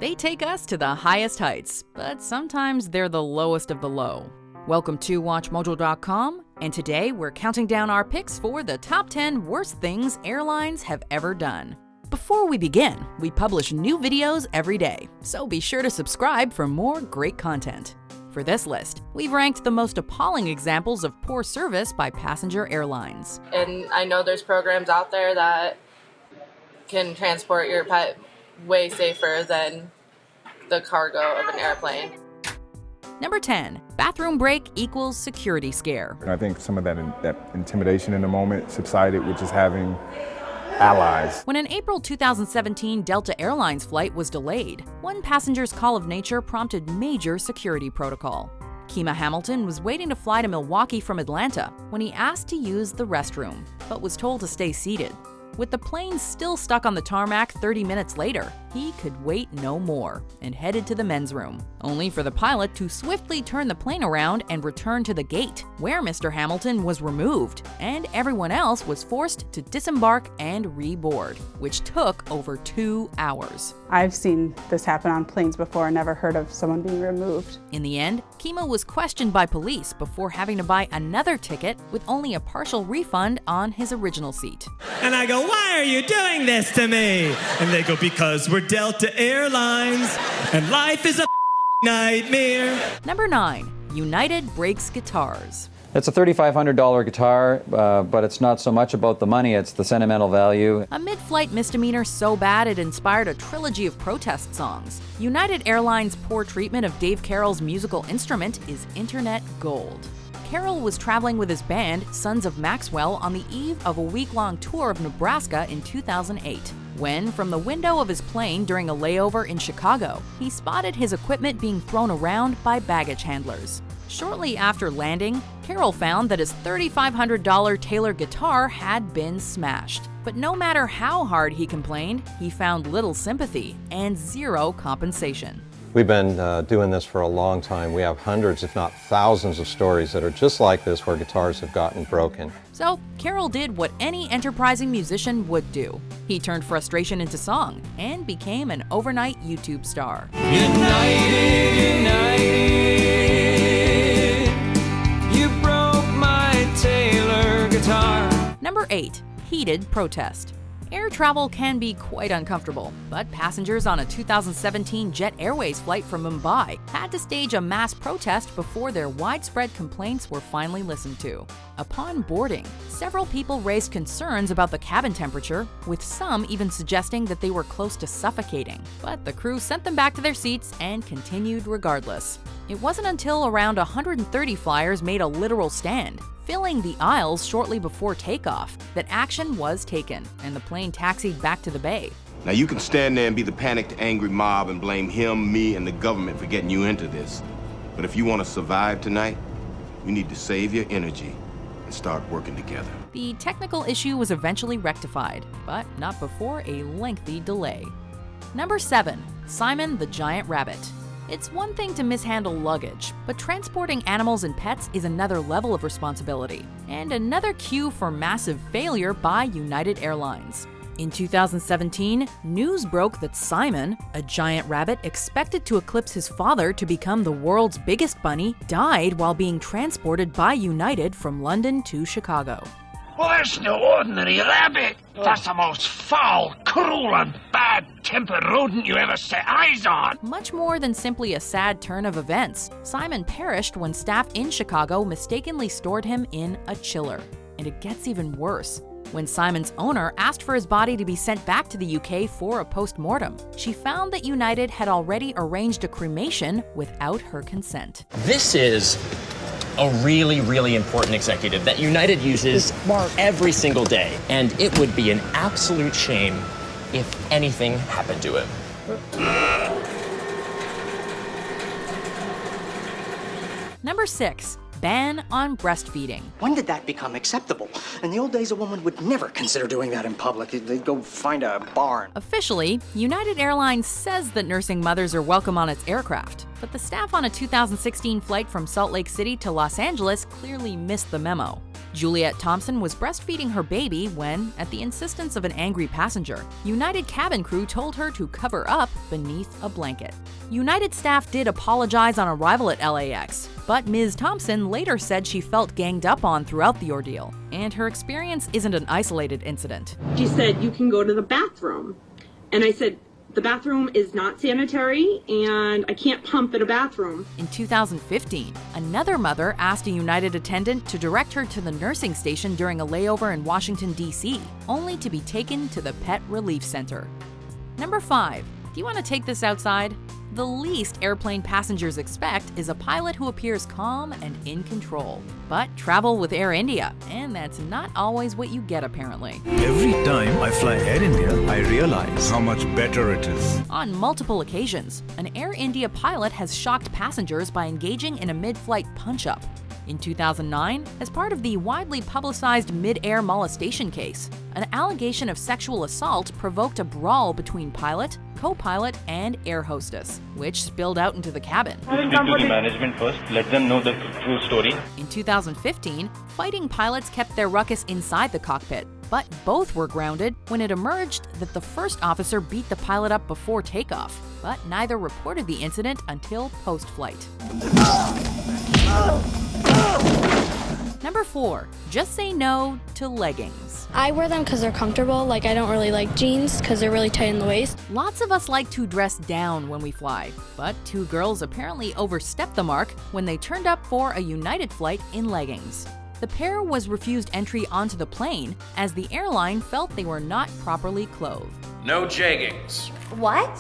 They take us to the highest heights, but sometimes they're the lowest of the low. Welcome to WatchMojo.com, and today we're counting down our picks for the top 10 worst things airlines have ever done. Before we begin, we publish new videos every day, so be sure to subscribe for more great content. For this list, we've ranked the most appalling examples of poor service by passenger airlines. And I know there's programs out there that can transport your pet way safer than the cargo of an airplane. Number 10, bathroom break equals security scare. And I think some of that intimidation in the moment subsided with just having allies. When an April 2017 Delta Airlines flight was delayed, one passenger's call of nature prompted major security protocol. Kima Hamilton was waiting to fly to Milwaukee from Atlanta when he asked to use the restroom, but was told to stay seated. With the plane still stuck on the tarmac 30 minutes later, he could wait no more and headed to the men's room, only for the pilot to swiftly turn the plane around and return to the gate, where Mr. Hamilton was removed, and everyone else was forced to disembark and reboard, which took over 2 hours. I've seen this happen on planes before and never heard of someone being removed. In the end, Kima was questioned by police before having to buy another ticket with only a partial refund on his original seat. And I go, "Why are you doing this to me?" And they go, "Because we're Delta Airlines, and life is a nightmare." Number 9, United breaks guitars. It's a $3,500 guitar, but it's not so much about the money, it's the sentimental value. A mid-flight misdemeanor so bad it inspired a trilogy of protest songs. United Airlines' poor treatment of Dave Carroll's musical instrument is internet gold. Carroll was traveling with his band, Sons of Maxwell, on the eve of a week-long tour of Nebraska in 2008, when, from the window of his plane during a layover in Chicago, he spotted his equipment being thrown around by baggage handlers. Shortly after landing, Carroll found that his $3,500 Taylor guitar had been smashed. But no matter how hard he complained, he found little sympathy and zero compensation. We've been doing this for a long time. We have hundreds, if not thousands, of stories that are just like this where guitars have gotten broken. So, Carroll did what any enterprising musician would do. He turned frustration into song and became an overnight YouTube star. United, you broke my Taylor guitar. Number 8, heated protest. Air travel can be quite uncomfortable, but passengers on a 2017 Jet Airways flight from Mumbai had to stage a mass protest before their widespread complaints were finally listened to. Upon boarding, several people raised concerns about the cabin temperature, with some even suggesting that they were close to suffocating. But the crew sent them back to their seats and continued regardless. It wasn't until around 130 flyers made a literal stand, filling the aisles shortly before takeoff, that action was taken, and the plane taxied back to the bay. Now you can stand there and be the panicked, angry mob and blame him, me, and the government for getting you into this. But if you want to survive tonight, you need to save your energy and start working together. The technical issue was eventually rectified, but not before a lengthy delay. Number 7, Simon the Giant Rabbit. It's one thing to mishandle luggage, but transporting animals and pets is another level of responsibility, and another cue for massive failure by United Airlines. In 2017, news broke that Simon, a giant rabbit expected to eclipse his father to become the world's biggest bunny, died while being transported by United from London to Chicago. Well, that's no ordinary rabbit. That's the most foul, cruel, and bad-tempered rodent you ever set eyes on. Much more than simply a sad turn of events, Simon perished when staff in Chicago mistakenly stored him in a chiller. And it gets even worse. When Simon's owner asked for his body to be sent back to the UK for a post-mortem, she found that United had already arranged a cremation without her consent. This is a really, really important executive that United uses every single day, and it would be an absolute shame if anything happened to him. Number 6, ban on breastfeeding. When did that become acceptable? In the old days, a woman would never consider doing that in public. They'd go find a barn. Officially, United Airlines says that nursing mothers are welcome on its aircraft, but the staff on a 2016 flight from Salt Lake City to Los Angeles clearly missed the memo. Juliet Thompson was breastfeeding her baby when, at the insistence of an angry passenger, United cabin crew told her to cover up beneath a blanket. United staff did apologize on arrival at LAX, but Ms. Thompson later said she felt ganged up on throughout the ordeal, and her experience isn't an isolated incident. She said, "You can go to the bathroom." And I said, "The bathroom is not sanitary, and I can't pump in a bathroom." In 2015, another mother asked a United attendant to direct her to the nursing station during a layover in Washington, D.C., only to be taken to the Pet Relief Center. Number 5. Do you want to take this outside? The least airplane passengers expect is a pilot who appears calm and in control. But travel with Air India, and that's not always what you get apparently. Every time I fly Air India, I realize how much better it is. On multiple occasions, an Air India pilot has shocked passengers by engaging in a mid-flight punch-up. In 2009, as part of the widely publicized mid-air molestation case, an allegation of sexual assault provoked a brawl between pilot, co-pilot, and air hostess, which spilled out into the cabin. Speak to the management first, let them know the true story. In 2015, fighting pilots kept their ruckus inside the cockpit, but both were grounded when it emerged that the first officer beat the pilot up before takeoff, but neither reported the incident until post-flight. Number 4. Just say no to leggings. I wear them because they're comfortable. Like, I don't really like jeans because they're really tight in the waist. Lots of us like to dress down when we fly, but 2 girls apparently overstepped the mark when they turned up for a United flight in leggings. The pair was refused entry onto the plane as the airline felt they were not properly clothed. No jeggings. What?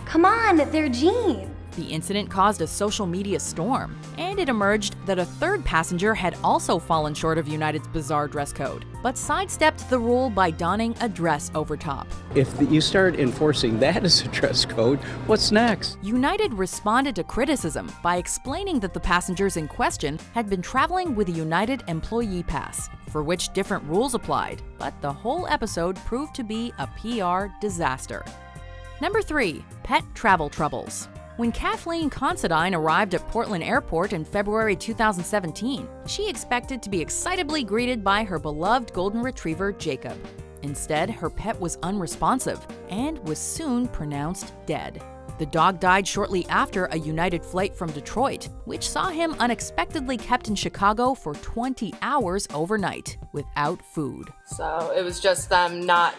Come on, they're jeans. The incident caused a social media storm, and it emerged that a third passenger had also fallen short of United's bizarre dress code, but sidestepped the rule by donning a dress over top. If you start enforcing that as a dress code, what's next? United responded to criticism by explaining that the passengers in question had been traveling with a United employee pass, for which different rules applied, but the whole episode proved to be a PR disaster. Number 3. Pet travel troubles. When Kathleen Considine arrived at Portland Airport in February 2017, she expected to be excitably greeted by her beloved golden retriever, Jacob. Instead, her pet was unresponsive and was soon pronounced dead. The dog died shortly after a United flight from Detroit, which saw him unexpectedly kept in Chicago for 20 hours overnight without food. So it was just them not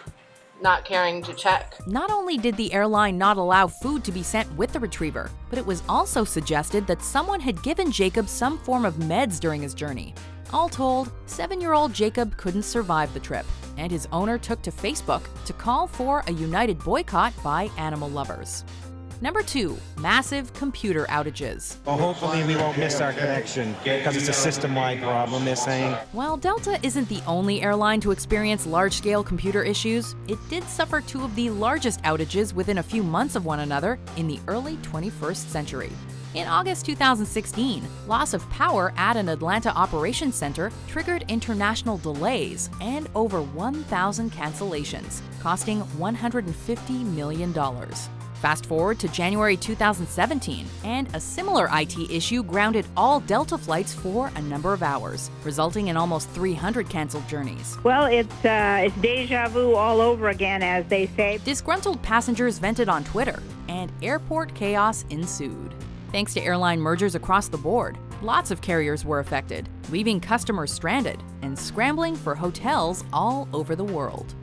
caring to check. Not only did the airline not allow food to be sent with the retriever, but it was also suggested that someone had given Jacob some form of meds during his journey. All told, 7-year-old Jacob couldn't survive the trip, and his owner took to Facebook to call for a United boycott by animal lovers. Number 2. Massive computer outages. Well, hopefully we won't miss our connection because it's a system-wide problem, they're saying. While Delta isn't the only airline to experience large-scale computer issues, it did suffer 2 of the largest outages within a few months of one another in the early 21st century. In August 2016, loss of power at an Atlanta operations center triggered international delays and over 1,000 cancellations, costing $150 million. Fast forward to January 2017, and a similar IT issue grounded all Delta flights for a number of hours, resulting in almost 300 canceled journeys. Well, it's deja vu all over again, as they say. Disgruntled passengers vented on Twitter, and airport chaos ensued. Thanks to airline mergers across the board, lots of carriers were affected, leaving customers stranded and scrambling for hotels all over the world.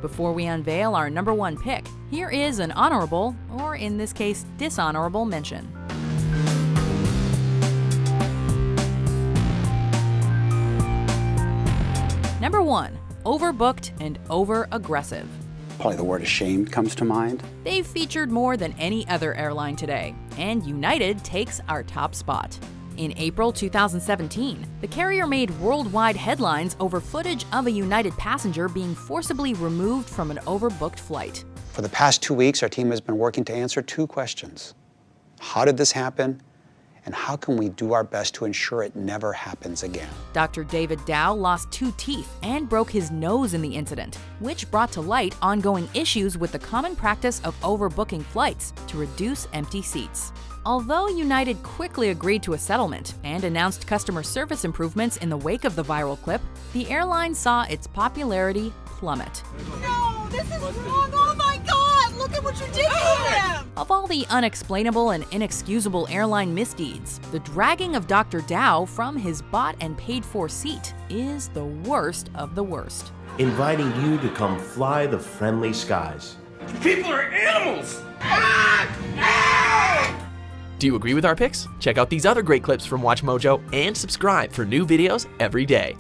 Before we unveil our number 1 pick, here is an honorable, or in this case, dishonorable mention. Number 1. Overbooked and over-aggressive. Probably the word ashamed comes to mind. They've featured more than any other airline today, and United takes our top spot. In April 2017, the carrier made worldwide headlines over footage of a United passenger being forcibly removed from an overbooked flight. For the past 2 weeks, our team has been working to answer 2 questions. How did this happen? And how can we do our best to ensure it never happens again? Dr. David Dow lost 2 teeth and broke his nose in the incident, which brought to light ongoing issues with the common practice of overbooking flights to reduce empty seats. Although United quickly agreed to a settlement and announced customer service improvements in the wake of the viral clip, the airline saw its popularity plummet. No, this is wrong. Oh my God, look at what you did to him. Of all the unexplainable and inexcusable airline misdeeds, the dragging of Dr. Dow from his bought and paid for seat is the worst of the worst. Inviting you to come fly the friendly skies. People are animals! Do you agree with our picks? Check out these other great clips from WatchMojo and subscribe for new videos every day.